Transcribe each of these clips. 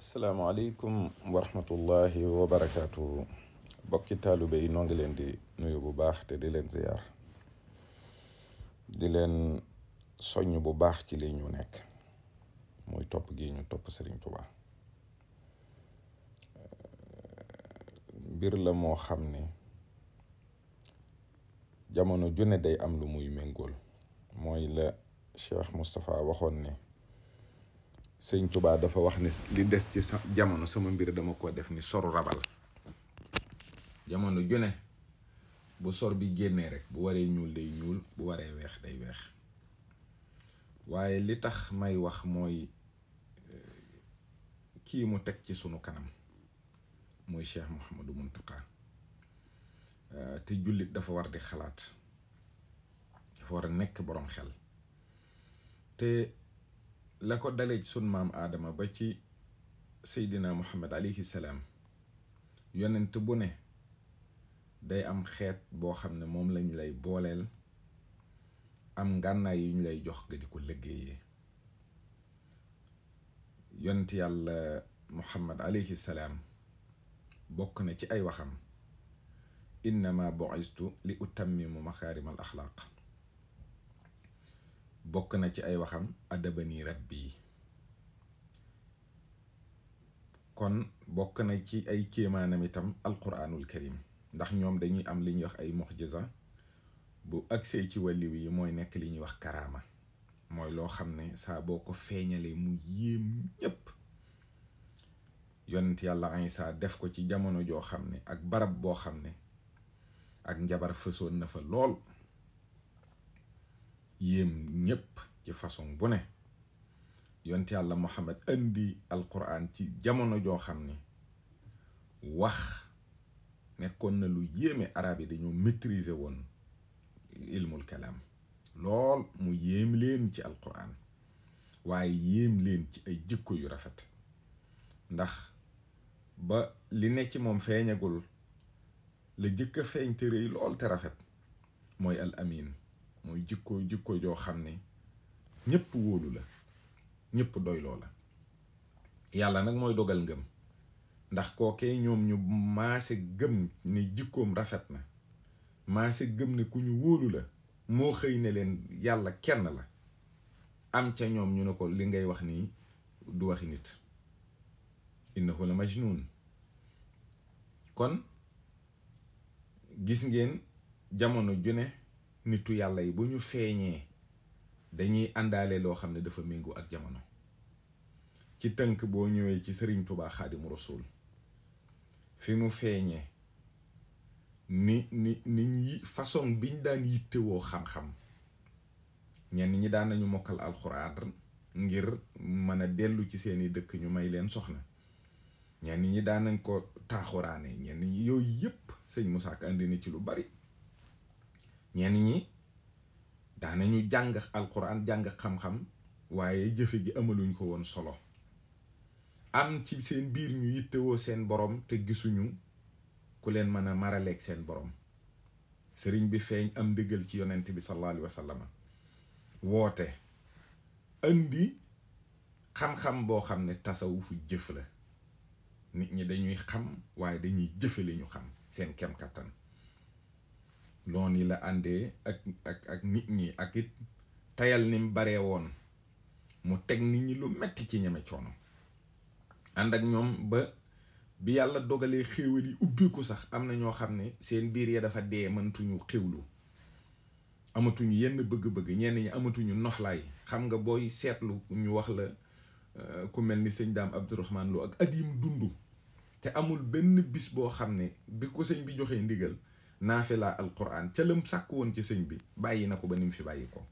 asalaamaaleykum wa rahmatullahi wa barakaatu bokki taalibe yi noo ngi leen di nuyu bu baax te di leen ziyaar di leen soññ bu baax ci li ñu nekk muy topp gi ñu topp Sëriñ Tuubaa mbir la moo xam ne jamono ju ne day am lu muy méngool mooy la Cheikh Moustapha waxoon ne Sëriñ Tuubaa dafa wax ne li des ci jamono sama mbir dama ko def ni soru rabal jamono ju ne bu sor bi génnee rek bu waree ñuul day ñuul bu waree weex day weex waaye li tax may wax mooy kii mu teg ci sunu kanam mooy Cheikh Mouhamadou Mountakha te jullit dafa war di xalaat dafa war a nekk boroom xel te la ko dalee ci sunu maam Aadama ba ci Seydina Muhammad alayhi salaam yonent bu ne day am xeet boo xam ne moom lañ lay booleel am ngànnaay yu ñu lay jox nga di ko liggéeyee yonent yàlla Muhammad alayhi salaam bokk na ci ay waxam innama bu'istu li utammimu makaarimal axlaaq bokk na ci ay waxam adabani rabbi kon bokk na ci ay kéemaanam itam alquraanul karim ndax ñoom dañuy am li ñuy wax ay muxjiza bu agsee ci wàlliw yi mooy nekk li ñuy wax karaama mooy loo xam ne saa boo ko feeñalee mu yéem ñépp yonent yàlla Isaa def ko ci jamono joo xam ne ak barab boo xam ne ak njabar fësoon na fa lool yéem ñépp ci façon bu ne yonent yàlla Muhammad indi alquran ci jamono joo xam ne wax nekkoon na lu yéeme arab yi dañoo maîtriser woon ilmul kalaam lool mu yéem leen ci alquran waaye yéem leen ci ay jikko yu rafet ndax ba li ne ci moom feeñagul la jëkk a feeñ te rëy lool te rafet mooy al amin mooy jikko joo xam ne ñépp wóolu la ñépp doyloo la yàlla nag mooy dogal ngëm ndax kookee ñoom ñu maase gëm ne jikkoom rafet na maase gëm ne ku ñu wóolu la moo xëy ne leen yàlla kenn la am ca ñoom ñu ne ko li ngay wax nii du waxi nit innahu la majnun kon gis ngeen jamono ju ne nitu yàlla yi bu ñu feeñee dañuy àndaale loo xam ne dafa méngoo ak jamono ci tënk boo ñëwee ci Sëriñ Tuubaa Xaadimu Rasuul fi mu feeñee ni façon biñ daan yittewoo xam-xam ñenn ñi daan nañu mokkal alxuraan ngir mën a dellu ci seeni dëkk ñu may leen soxna ñenn ñi daan nañ ko taaxuraane ñenn ñi yooyu yépp sëñ Musaa Ka andi na ci lu bari ñenn ñi daan nañu jàng alxuraan jàng xam-xam waaye jëfe gi amaluñ ko woon solo am ci seen biir ñu yittewoo seen borom te gisuñu ku leen mën a maraleeg seen borom sëriñ bi feeñ am dëggal ci yonent bi sallallahu alayhi wa sallam woote andi xam-xam boo xam ne tasawufu jëf la nit ñi dañuy xam waaye dañuy jëfe li ñu xam seen kem kattan loolu la àndee ak nit ñi ak it tayal ni mu baree woon mu teg nit ñi lu metti ci ñeme coono ànd ak ñoom ba bi yàlla dogalee xéewal yi ubbiku sax am na ñoo xam ne seen biir ya dafa dee mëntuñu xéwlu amatuñu yenn bëgg-bëgg ñenn ñi amatuñu noflaay xam nga booy seetlu ñu wax la ku mel ni sëñ Daam Abdourahman Lo ak at yim dund te amul benn bis boo xam ne bi ko sëñ bi joxee ndigal naafila alquran ca lam sàkk woon ci sëñ bi bàyyi na ko ba ni mu fi bàyyi ko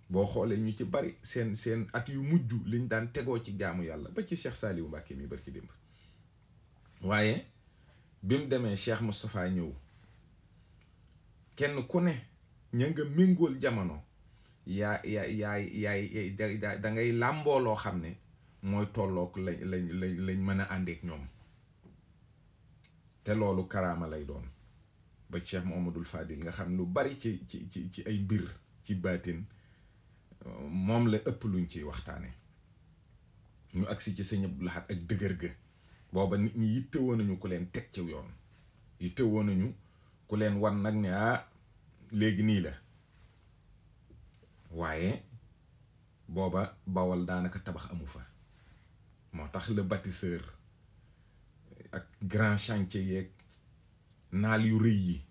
boo xoolee ñu ci bari seen at yu mujj liñ daan tegoo ci jaamu yàlla ba ci Cheikh Saliou Mbacke mi barki démb waaye bi mu demee Cheikh Moustapha ñëw kenn ku ne ña nga méngool jamono yaay da ngay làmboo loo xam ne mooy tolloog lañ mën a àndeek ñoom te loolu karaama lay doon ba Cheikh Mouhamadoul Fadil nga xam lu bari ci ay mbir ci baatin moom la ëpp luñ ciy waxtaane ñu agsi ci sëñ Abdou Lahad ak dëgër ga booba nit ñi yittewoo nañu ku leen teg ci yoon yittewoo nañu ku leen wan nag ne léegi nii la waaye booba Bawol daanaka tabax amu fa moo tax le bâtisseur ak grand chantier yeeg naal yu rëy yi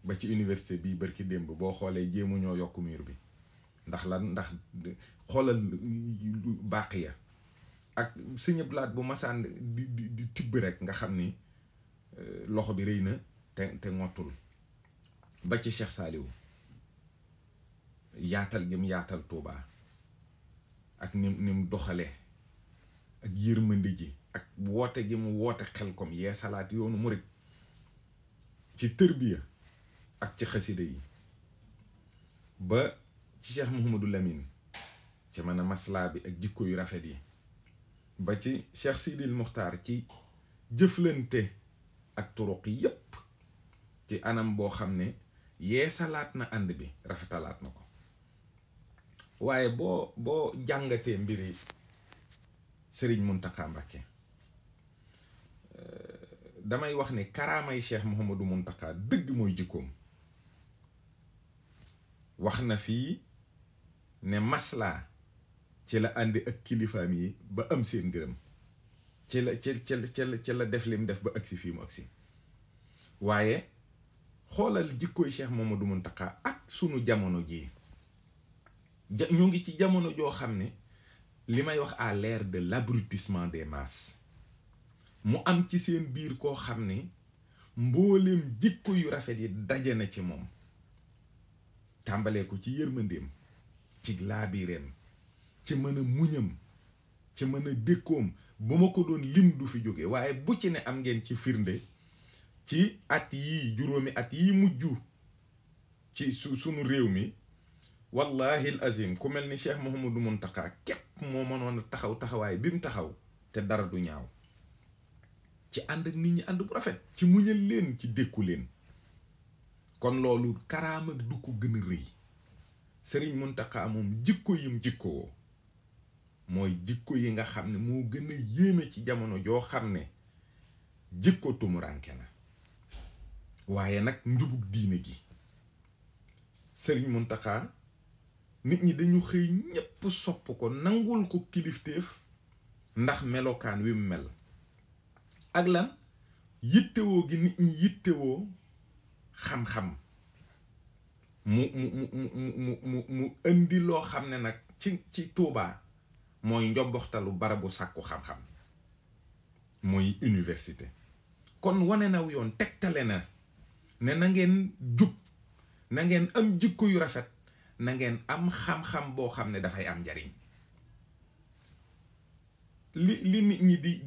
ba ci université bi bërki démb boo xoolee jéemu ñoo yokk mur bi ndax lan ndax xoolal bàq ya ak sëñ Abdou Lahad bu masaan di tibb rek nga xam ni loxo bi rëy na te ngottul ba ci Cheikh Saliou yaatal gi mu yaatal Touba ak nim doxale ak yërmande ji ak woote gi mu woote Xelkom yee salaat yoonu murit ci tërbiya ak ci xasida yi ba ci Cheikh Mouhamadou Lamine ci mën a maslaa bi ak jikko yu rafet yi ba ci Cheikh Sidil Muxtaar ci jëflante ak turuq yépp ci anam boo xam ne yee salaat na ànd bi rafetalaat na ko waaye boo jàngatee mbiri Sëriñ Muntaxa Mbàkke damay wax ne karaamay Cheikh Mouhamadou Muntaxa dëgg mooy jikkoom wax na fii ne maslaa ci la àndi ak kilifaam yi ba am seen ngërëm ci la def lim def ba agsi fii mu agsi waaye xoolal jikkooy Cheikh Mouhamadou Muntaxa ak sunu jamono jii ñu ngi ci jamono joo xam ne li may wax à l'ère de l'abrutissement des masses mu am ci seen biir koo xam ne mbooleem jikko yu rafet yi daje na ci moom tàmbalee ko ci yërmandeem ci laabireem ci mën a muñam ci mën a dékkoom bu ma ko doon lim du fi jóge waaye bu ci ne am ngeen ci firnde ci at yii juróomi at yii mujj ci sunu réew mi wallahi al azim ku mel ni Cheikh Mouhamadou Mountakha képp moo mënoon a taxawaay bi mu taxaw te dara du ñaaw ci ànd ak nit ñi ànd bu rafet ci muñal leen ci dékku leen kon loolu karaama du ko gën a rëy Sëriñ Mountakha moom jikko yim jikkoo mooy jikko yi nga xam ne moo gën a yéeme ci jamono joo xam ne jikko tumuranke na waaye nag njubug diine gi Sëriñ Mountakha nit ñi dañu xëy ñépp sopp ko nangul ko kilifteef ndax melokaan wi mu mel ak lan yittewoo gi nit ñi yittewoo xam-xam mu indi loo xam ne nag ci Tuubaa mooy njomboxtalu barabu sàkku xam-xam mooy université kon wane naw yoon tegtale na ne na ngeen jub na ngeen am jikko yu rafet na ngeen am xam-xam boo xam ne dafay am njariñ li nit ñi di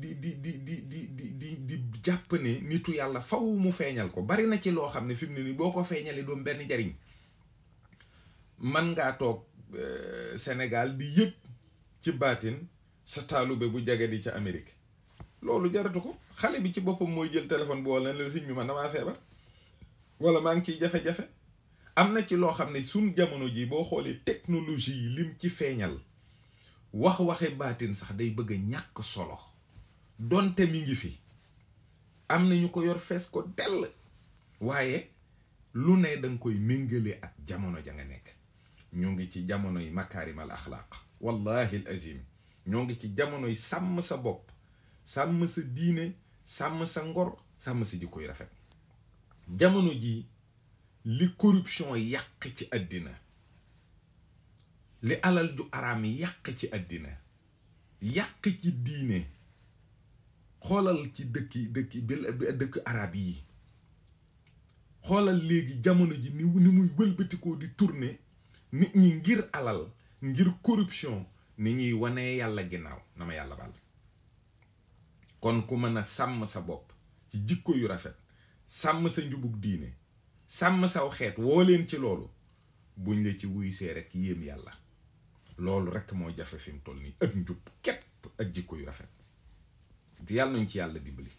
jàpp ne nitu yàlla faw mu feeñal ko bari na ci loo xam ne fi mu ne nii boo ko feeñalee doom benn njariñ man ngaa toog Sénégal di yëg ci baatin sa taalube bu jage di ca Amérique loolu jaratu ko xale bi ci boppam mooy jël téléphone bu wala la sëñ bi man damaa feebar wala maa ngi ciy jafe-jafe am na ci loo xam ne suñ jamono ji boo xoolee technologie yi lim ci feeñal waxe baatin sax day bëgg a ñàkk solo donte mi ngi fi am na ñu ko yor fees ko dell waaye lu ne danga koy méngale ak jamono ja nga nekk ñoo ngi ci jamonoy makaarimal axlaaq wallahi al azim ñoo ngi ci jamonoy sàmm sa bopp sàmm sa diine sàmm sa ngor sàmm sa jikkoy rafet jamono ji li corruption yàq ci àddina li alal ju araam yàq ci àddina yàq ci diine xoolal ci dëkk arab yi xoolal léegi jamono ji ni muy wëlbatikoo di tourner nit ñi ngir alal ngir corruption ni ñuy wanee yàlla ginnaaw na ma yàlla baal kon ku mën a sàmm sa bopp ci jikko yu rafet sàmm sa njubug diine sàmm saw xeet woo leen ci loolu buñ la ci wuy see rek yéem yàlla loolu rek moo jafe fi mu toll nii ak njub képp ak jikko yu rafet yàlla nañ ci yàlla dimbali